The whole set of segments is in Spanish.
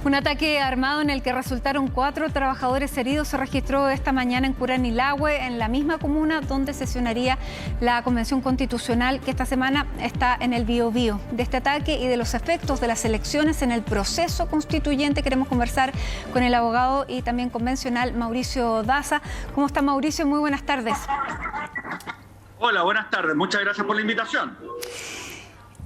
Un ataque armado en el que resultaron 4 trabajadores heridos se registró esta mañana en Curanilahue, en la misma comuna donde sesionaría la Convención Constitucional que esta semana está en el Biobío. De este ataque y de los efectos de las elecciones en el proceso constituyente queremos conversar con el abogado y también convencional Mauricio Daza. ¿Cómo está, Mauricio? Muy buenas tardes. Hola, buenas tardes. Muchas gracias por la invitación.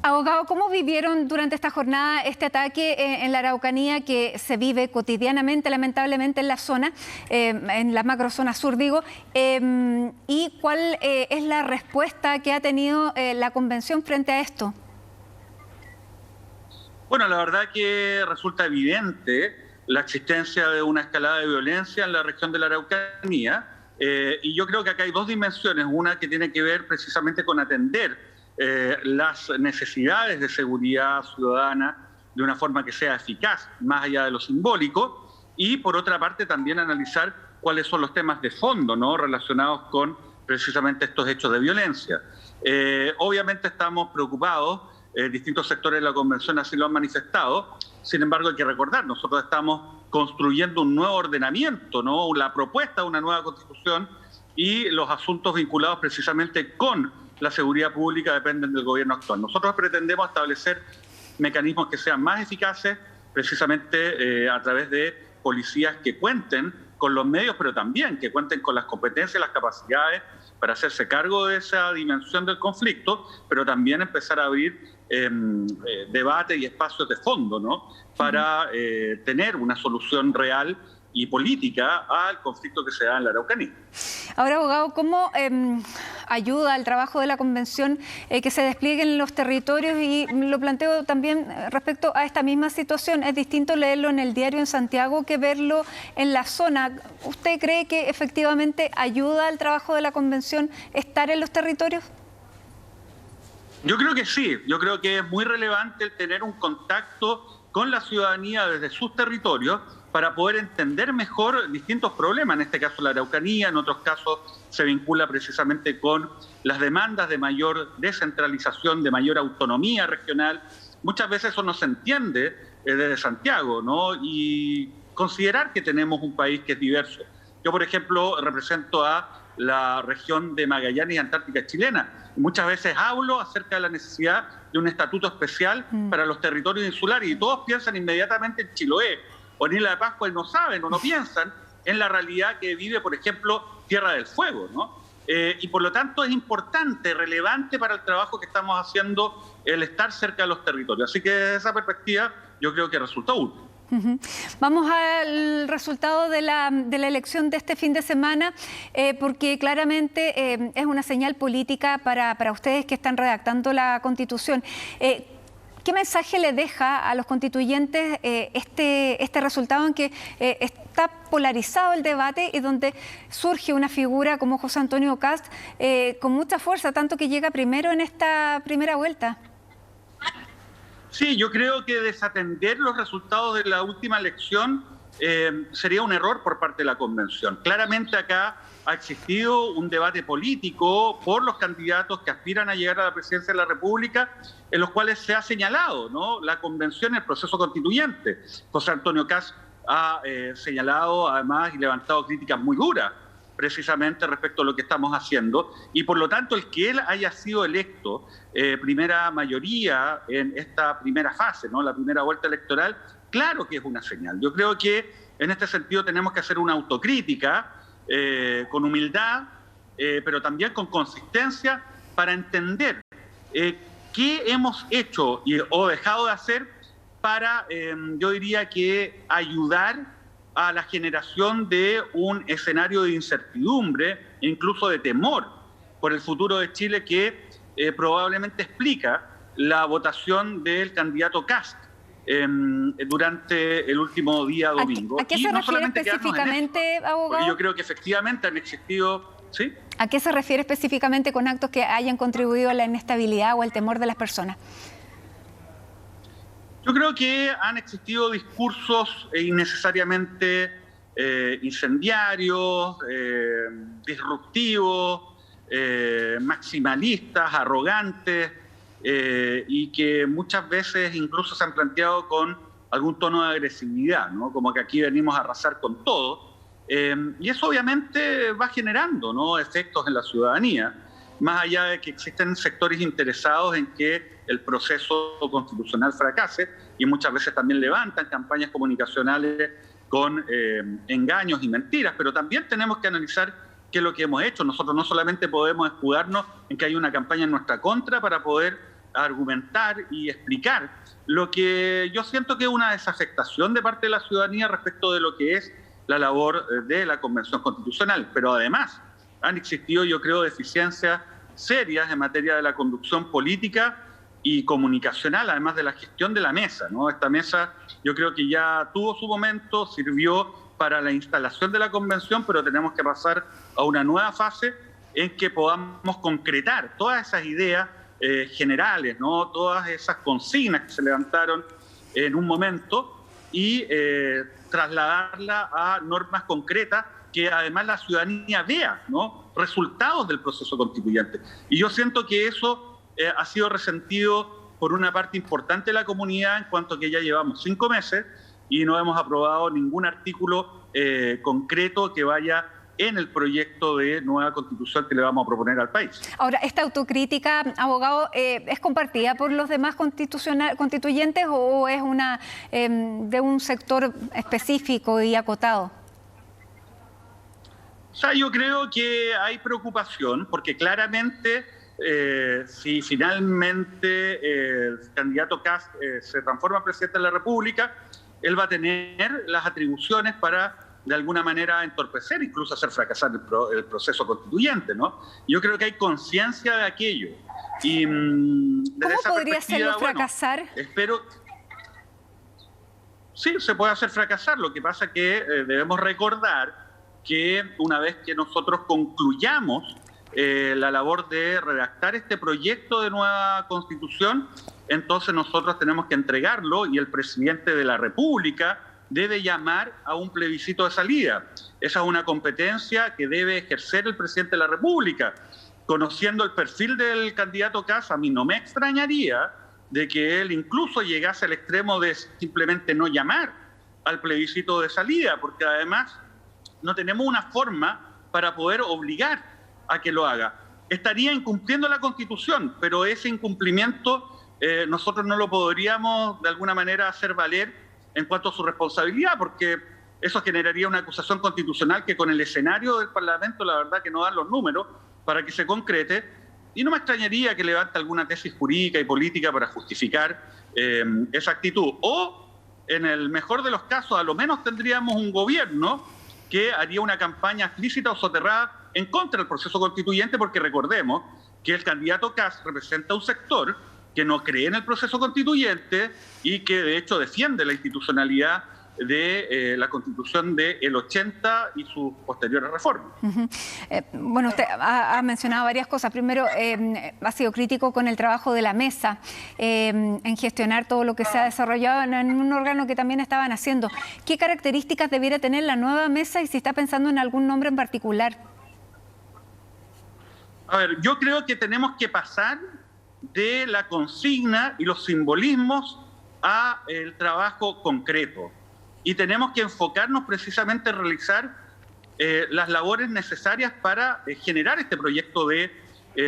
Abogado, ¿cómo vivieron durante esta jornada este ataque en la Araucanía que se vive cotidianamente, lamentablemente, en la zona, en la macrozona sur, digo? ¿Y cuál es la respuesta que ha tenido la Convención frente a esto? Bueno, la verdad que resulta evidente la existencia de una escalada de violencia en la región de la Araucanía. Y yo creo que acá hay dos dimensiones. Una que tiene que ver precisamente con atender las necesidades de seguridad ciudadana de una forma que sea eficaz, más allá de lo simbólico, y por otra parte también analizar cuáles son los temas de fondo, ¿no?, relacionados con precisamente estos hechos de violencia. Obviamente estamos preocupados, distintos sectores de la Convención así lo han manifestado. Sin embargo, hay que recordar, nosotros estamos construyendo un nuevo ordenamiento, ¿no?, la propuesta de una nueva Constitución, y los asuntos vinculados precisamente con la seguridad pública dependen del gobierno actual. Nosotros pretendemos establecer mecanismos que sean más eficaces, precisamente a través de policías que cuenten con los medios, pero también que cuenten con las competencias y las capacidades para hacerse cargo de esa dimensión del conflicto, pero también empezar a abrir debate y espacios de fondo, ¿no?, para tener una solución real y política al conflicto que se da en la Araucanía. Ahora, abogado, ¿cómo ayuda al trabajo de la Convención que se despliegue en los territorios? Y lo planteo también respecto a esta misma situación. Es distinto leerlo en el diario en Santiago que verlo en la zona. ¿Usted cree que efectivamente ayuda al trabajo de la Convención estar en los territorios? Yo creo que sí. Yo creo que es muy relevante el tener un contacto con la ciudadanía desde sus territorios para poder entender mejor distintos problemas, en este caso la Araucanía, en otros casos se vincula precisamente con las demandas de mayor descentralización, de mayor autonomía regional. Muchas veces eso no se entiende desde Santiago, ¿no?, y considerar que tenemos un país que es diverso. Yo, por ejemplo, represento a la región de Magallanes y Antártica chilena. Muchas veces hablo acerca de la necesidad de un estatuto especial para los territorios insulares y todos piensan inmediatamente en Chiloé o en Isla de Pascua y no saben o no piensan en la realidad que vive, por ejemplo, Tierra del Fuego, ¿no? Y por lo tanto es importante, relevante para el trabajo que estamos haciendo el estar cerca de los territorios. Así que desde esa perspectiva yo creo que resultó útil. Vamos al resultado de la elección de este fin de semana, porque claramente es una señal política para ustedes que están redactando la Constitución. ¿Qué mensaje le deja a los constituyentes este resultado en que está polarizado el debate y donde surge una figura como José Antonio Kast con mucha fuerza, tanto que llega primero en esta primera vuelta? Sí, yo creo que desatender los resultados de la última elección sería un error por parte de la Convención. Claramente acá ha existido un debate político por los candidatos que aspiran a llegar a la presidencia de la República, en los cuales se ha señalado, ¿no?, la Convención, el proceso constituyente. José Antonio Kast ha señalado además y levantado críticas muy duras precisamente respecto a lo que estamos haciendo, y por lo tanto el que él haya sido electo primera mayoría en esta primera fase, ¿no?, la primera vuelta electoral, claro que es una señal. Yo creo que en este sentido tenemos que hacer una autocrítica con humildad, pero también con consistencia para entender qué hemos hecho o dejado de hacer para, yo diría que ayudar a la generación de un escenario de incertidumbre e incluso de temor por el futuro de Chile que probablemente explica la votación del candidato Kast durante el último día domingo. ¿A qué se refiere específicamente, abogado? Yo creo que efectivamente han existido... ¿Sí? ¿A qué se refiere específicamente con actos que hayan contribuido a la inestabilidad o al temor de las personas? Yo creo que han existido discursos innecesariamente incendiarios, disruptivos, maximalistas, arrogantes, y que muchas veces incluso se han planteado con algún tono de agresividad, ¿no? Como que aquí venimos a arrasar con todo. Y eso obviamente va generando, ¿no?, efectos en la ciudadanía, más allá de que existen sectores interesados en que el proceso constitucional fracase, y muchas veces también levantan campañas comunicacionales con engaños y mentiras, pero también tenemos que analizar qué es lo que hemos hecho. Nosotros no solamente podemos escudarnos en que hay una campaña en nuestra contra para poder argumentar y explicar lo que yo siento que es una desafectación de parte de la ciudadanía respecto de lo que es la labor de la Convención Constitucional, pero además han existido, yo creo, deficiencias serias en materia de la conducción política y comunicacional, además de la gestión de la mesa, ¿no? Esta mesa yo creo que ya tuvo su momento, sirvió para la instalación de la convención, pero tenemos que pasar a una nueva fase en que podamos concretar todas esas ideas generales, ¿no?, todas esas consignas que se levantaron en un momento y trasladarla a normas concretas que además la ciudadanía vea, ¿no?, resultados del proceso constituyente. Y yo siento que eso ha sido resentido por una parte importante de la comunidad, en cuanto a que ya llevamos 5 meses y no hemos aprobado ningún artículo concreto que vaya en el proyecto de nueva constitución que le vamos a proponer al país. Ahora, ¿esta autocrítica, abogado, es compartida por los demás constituyentes o es una de un sector específico y acotado? O sea, yo creo que hay preocupación porque claramente si finalmente el candidato Kast se transforma en presidente de la República, él va a tener las atribuciones para de alguna manera entorpecer, incluso hacer fracasar el proceso constituyente, ¿no? Yo creo que hay conciencia de aquello. Y, ¿cómo podría hacerlo fracasar? Bueno, espero... Sí, se puede hacer fracasar. Lo que pasa es que debemos recordar que una vez que nosotros concluyamos la labor de redactar este proyecto de nueva constitución, entonces nosotros tenemos que entregarlo y el presidente de la República debe llamar a un plebiscito de salida. Esa es una competencia que debe ejercer el presidente de la República. Conociendo el perfil del candidato Kast, a mí no me extrañaría de que él incluso llegase al extremo de simplemente no llamar al plebiscito de salida, porque además no tenemos una forma para poder obligar a que lo haga. Estaría incumpliendo la Constitución, pero ese incumplimiento nosotros no lo podríamos de alguna manera hacer valer en cuanto a su responsabilidad, porque eso generaría una acusación constitucional que con el escenario del Parlamento la verdad que no dan los números para que se concrete, y no me extrañaría que levante alguna tesis jurídica y política para justificar esa actitud. O, en el mejor de los casos, a lo menos tendríamos un gobierno que haría una campaña explícita o soterrada en contra del proceso constituyente, porque recordemos que el candidato Kast representa un sector que no cree en el proceso constituyente y que de hecho defiende la institucionalidad de la Constitución del 80 y sus posteriores reformas. Bueno, usted ha mencionado varias cosas. Primero, ha sido crítico con el trabajo de la mesa en gestionar todo lo que se ha desarrollado en un órgano que también estaban haciendo. ¿Qué características debiera tener la nueva mesa y si está pensando en algún nombre en particular? A ver, yo creo que tenemos que pasar de la consigna y los simbolismos a el trabajo concreto. Y tenemos que enfocarnos precisamente en realizar las labores necesarias para generar este proyecto de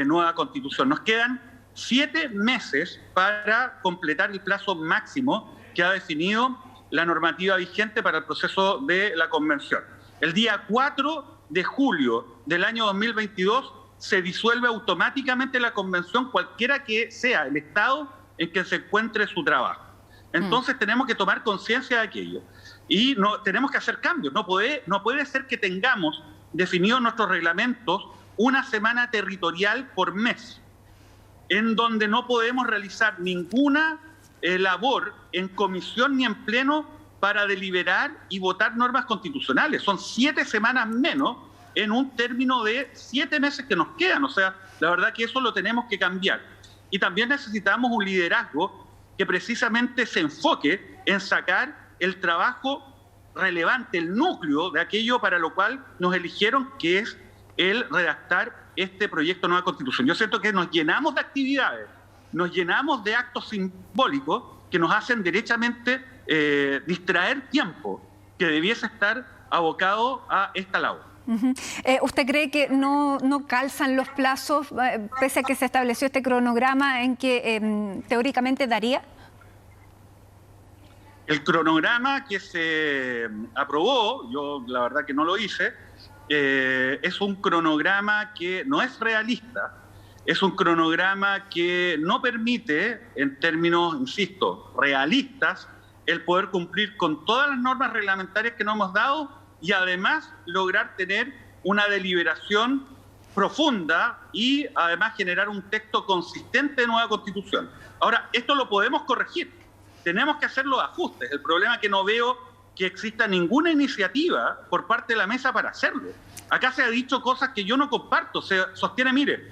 nueva constitución. Nos quedan 7 meses para completar el plazo máximo que ha definido la normativa vigente para el proceso de la convención. El día 4 de julio del año 2022 se disuelve automáticamente la convención, cualquiera que sea el estado en que se encuentre su trabajo. Entonces tenemos que tomar conciencia de aquello y tenemos que hacer cambios. No puede ser que tengamos definidos nuestros reglamentos una semana territorial por mes, en donde no podemos realizar ninguna labor en comisión ni en pleno para deliberar y votar normas constitucionales. Son 7 semanas menos en un término de 7 meses que nos quedan. O sea, la verdad que eso lo tenemos que cambiar. Y también necesitamos un liderazgo que precisamente se enfoque en sacar el trabajo relevante, el núcleo de aquello para lo cual nos eligieron, que es el redactar este proyecto de nueva constitución. Yo siento que nos llenamos de actividades, nos llenamos de actos simbólicos que nos hacen derechamente distraer tiempo que debiese estar abocado a esta labor. ¿Usted cree que no calzan los plazos, pese a que se estableció este cronograma en que teóricamente daría? El cronograma que se aprobó, yo la verdad que no lo hice, es un cronograma que no es realista, es un cronograma que no permite, en términos, insisto, realistas, el poder cumplir con todas las normas reglamentarias que nos hemos dado y además lograr tener una deliberación profunda y además generar un texto consistente de nueva Constitución. Ahora, esto lo podemos corregir, tenemos que hacer los ajustes. El problema es que no veo que exista ninguna iniciativa por parte de la mesa para hacerlo. Acá se ha dicho cosas que yo no comparto, se sostiene, mire,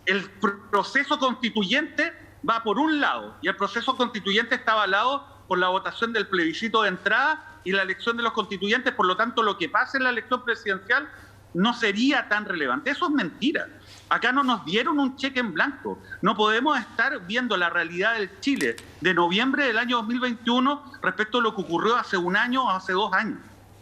el proceso constituyente va por un lado y el proceso constituyente está avalado por la votación del plebiscito de entrada y la elección de los constituyentes, por lo tanto lo que pase en la elección presidencial no sería tan relevante. Eso es mentira. Acá no nos dieron un cheque en blanco. No podemos estar viendo la realidad del Chile de noviembre del año 2021 respecto a lo que ocurrió hace un año o hace 2 años.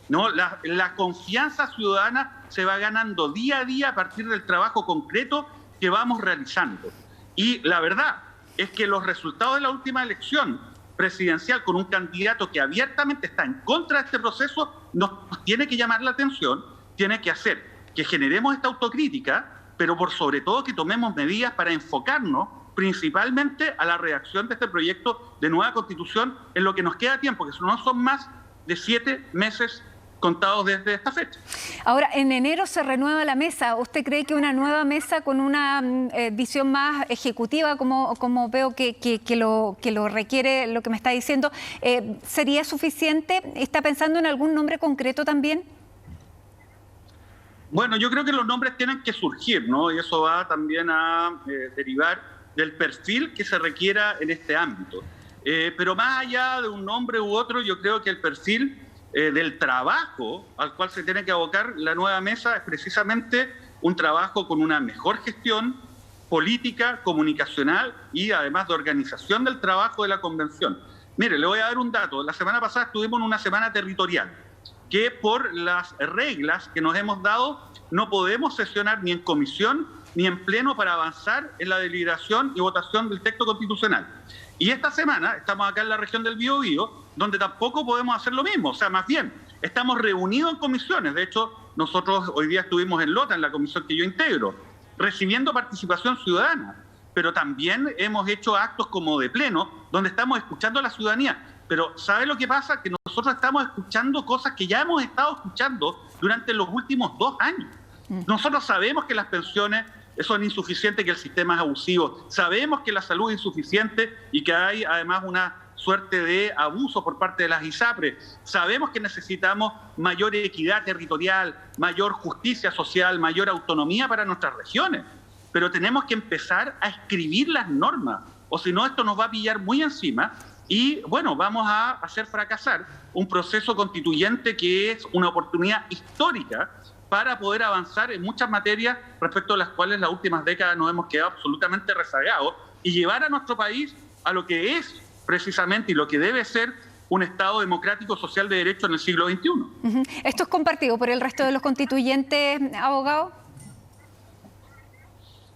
¿No? La confianza ciudadana se va ganando día a día a partir del trabajo concreto que vamos realizando. Y la verdad es que los resultados de la última elección presidencial con un candidato que abiertamente está en contra de este proceso nos tiene que llamar la atención, tiene que hacer que generemos esta autocrítica, pero por sobre todo que tomemos medidas para enfocarnos principalmente a la redacción de este proyecto de nueva Constitución en lo que nos queda tiempo, que no son más de 7 meses contados desde esta fecha. Ahora, en enero se renueva la mesa. ¿Usted cree que una nueva mesa con una visión más ejecutiva, como veo que lo requiere lo que me está diciendo, sería suficiente? ¿Está pensando en algún nombre concreto también? Bueno, yo creo que los nombres tienen que surgir, ¿no? Y eso va también a derivar del perfil que se requiera en este ámbito. Pero más allá de un nombre u otro, yo creo que el perfil del trabajo al cual se tiene que abocar la nueva mesa es precisamente un trabajo con una mejor gestión política, comunicacional y además de organización del trabajo de la convención. Mire, le voy a dar un dato. La semana pasada estuvimos en una semana territorial que por las reglas que nos hemos dado no podemos sesionar ni en comisión ni en pleno para avanzar en la deliberación y votación del texto constitucional. Y esta semana estamos acá en la región del Biobío, donde tampoco podemos hacer lo mismo. O sea, más bien, estamos reunidos en comisiones. De hecho, nosotros hoy día estuvimos en Lota, en la comisión que yo integro, recibiendo participación ciudadana. Pero también hemos hecho actos como de pleno, donde estamos escuchando a la ciudadanía. Pero ¿sabe lo que pasa? Que nosotros estamos escuchando cosas que ya hemos estado escuchando durante los últimos 2 años. Nosotros sabemos que las pensiones son insuficientes, que el sistema es abusivo. Sabemos que la salud es insuficiente y que hay además una suerte de abuso por parte de las ISAPRES. Sabemos que necesitamos mayor equidad territorial, mayor justicia social, mayor autonomía para nuestras regiones. Pero tenemos que empezar a escribir las normas, o si no esto nos va a pillar muy encima y, bueno, vamos a hacer fracasar un proceso constituyente que es una oportunidad histórica para poder avanzar en muchas materias respecto a las cuales las últimas décadas nos hemos quedado absolutamente rezagados y llevar a nuestro país a lo que es precisamente y lo que debe ser un Estado democrático social de derecho en el siglo XXI. ¿Esto es compartido por el resto de los constituyentes, abogado?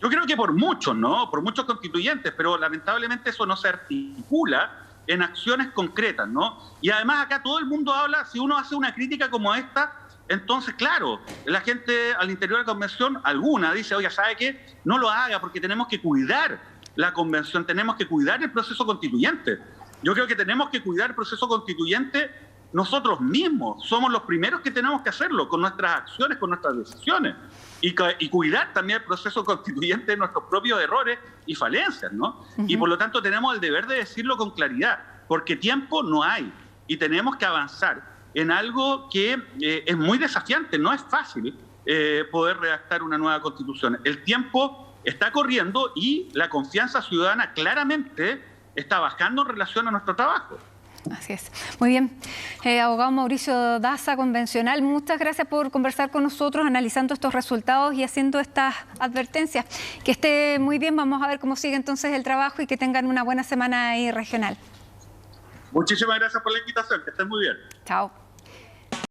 Yo creo que por muchos, ¿no? Por muchos constituyentes, pero lamentablemente eso no se articula en acciones concretas, ¿no? Y además acá todo el mundo habla, si uno hace una crítica como esta, entonces, claro, la gente al interior de la convención, alguna, dice, oye, ¿sabe qué? No lo haga porque tenemos que cuidar la convención, tenemos que cuidar el proceso constituyente. Yo creo que tenemos que cuidar el proceso constituyente nosotros mismos. Somos los primeros que tenemos que hacerlo, con nuestras acciones, con nuestras decisiones. Y cuidar también el proceso constituyente de nuestros propios errores y falencias, ¿no? Y por lo tanto tenemos el deber de decirlo con claridad, porque tiempo no hay y tenemos que avanzar en algo que es muy desafiante, no es fácil poder redactar una nueva constitución. El tiempo está corriendo y la confianza ciudadana claramente está bajando en relación a nuestro trabajo. Así es. Muy bien. Abogado Mauricio Daza, convencional, muchas gracias por conversar con nosotros, analizando estos resultados y haciendo estas advertencias. Que esté muy bien, vamos a ver cómo sigue entonces el trabajo y que tengan una buena semana ahí regional. Muchísimas gracias por la invitación, que estén muy bien. Chao.